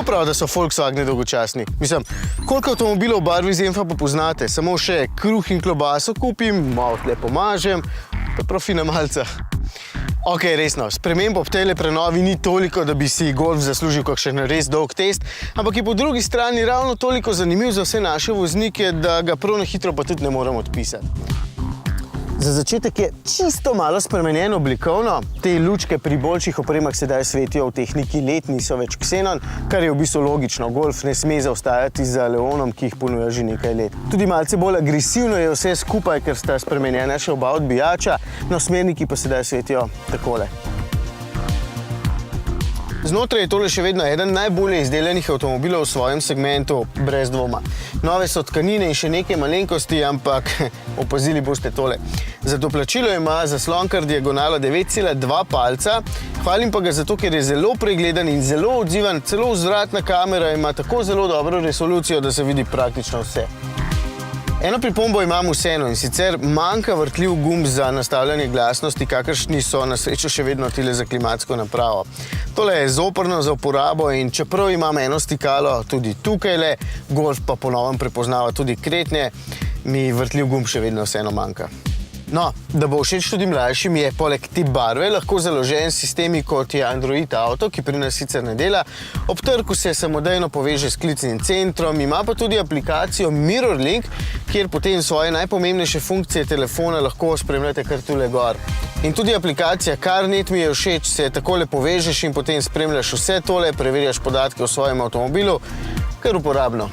Kdo pravi, da so Volkswageni dolgočasni? Mislim, koliko avtomobilov v barvi Zenfa pa poznate? Samo še kruh in klobaso kupim, malo tle pomažem, pa profina malca. Ok, resno, sprememb ob tejle prenovi ni toliko, da bi si Golf zaslužil kakšen res dolg test, ampak je po drugi strani ravno toliko zanimiv za vse naše voznike, da ga prav na hitro pa tudi ne morem odpisati. Za začetek je čisto malo spremenjeno oblikovno. Te lučke pri boljših opremah sedaj svetijo v tehniki LED, niso več ksenon, kar je v bistvu logično. Golf ne sme zaostajati za Leonom, ki jih ponuja že nekaj let. Tudi malce bolj agresivno je vse skupaj, ker sta spremenjena še oba odbijača, no smerniki pa sedaj svetijo takole. Znotraj je tole še vedno eden najbolje izdelanih avtomobilov v svojem segmentu, brez dvoma. Nove so tkanine in še nekaj malenkosti, ampak opazili boste tole. Za doplačilo ima zaslonkar diagonalo 9,2 palca, hvalim pa ga zato, ker je zelo pregleden in zelo odzivan, celo vzvratna kamera ima tako zelo dobro resolucijo, da se vidi praktično vse. Eno pripombo imam vseeno in sicer manjka vrtljiv gumb za nastavljanje glasnosti, kakršni so na srečo še vedno tile za klimatsko napravo. Tole je zoprno za uporabo in čeprav imam eno stikalo tudi tukajle, Golf pa po novem prepoznava tudi kretnje, mi vrtljiv gumb še vedno vseeno manjka. No, da bo všeč tudi mlajšim, je poleg te barve lahko založen s sistemi kot je Android Auto, ki pri nas sicer ne dela. Ob trku se samodejno poveže s klicnim centrom, ima pa tudi aplikacijo MirrorLink, kjer potem svoje najpomembnejše funkcije telefona lahko spremljate kar tule gor. In tudi aplikacija CarNet mi je všeč, se takole povežeš in potem spremljaš vse tole, preverjaš podatke o svojem avtomobilu, kar uporabno.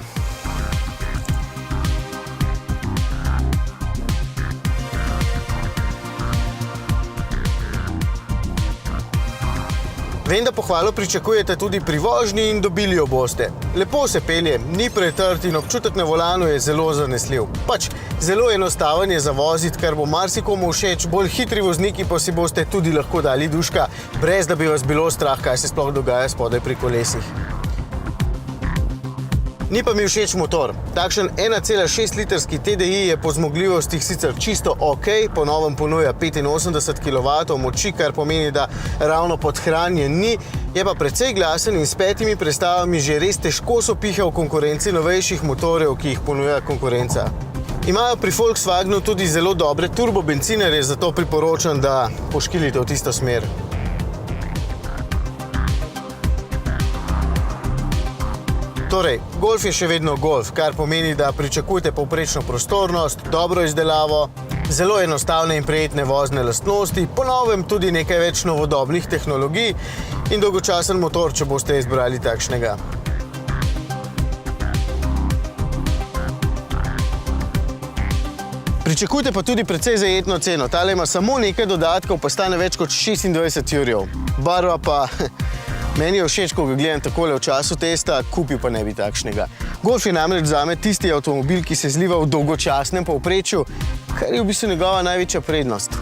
Vem, da pohvalo pričakujete tudi pri vožnji in dobili jo boste. Lepo se pelje, ni pretrd in občutek na volanu je zelo zanesljiv. Pač, zelo enostaven je za voziti, kar bo marsikomu všeč, bolj hitri vozniki pa si boste tudi lahko dali duška, brez da bi vas bilo strah, kaj se sploh dogaja spodaj pri kolesih. Ni pa mi všeč motor. Takšen 1,6 litrski TDI je po zmogljivostih sicer čisto ok, po novem ponuja 85 kW moči, kar pomeni, da ravno podhranjen ni, je pa precej glasen in s 5 prestavami že res težko sopiha v konkurenci novejših motorjev, ki jih ponuja konkurenca. Imajo pri Volkswagenu tudi zelo dobre turbobencinarje, zato priporočam, da poškilite v tisto smer. Torej, Golf je še vedno Golf, kar pomeni, da pričakujte povprečno prostornost, dobro izdelavo, zelo enostavne in prijetne vozne lastnosti, po novem tudi nekaj več novodobnih tehnologij in dolgočasen motor, če boste izbrali takšnega. Pričakujte pa tudi precej zajetno ceno. Tale ima samo nekaj dodatkov, pa stane več kot 26 jurjev. Barva pa... Meni je všeč, ko ga gledam takole v času testa, kupil pa ne bi takšnega. Golf je namreč zame tisti avtomobil, ki se zliva v dolgočasnem povprečju, kar je v bistvu njegova največja prednost.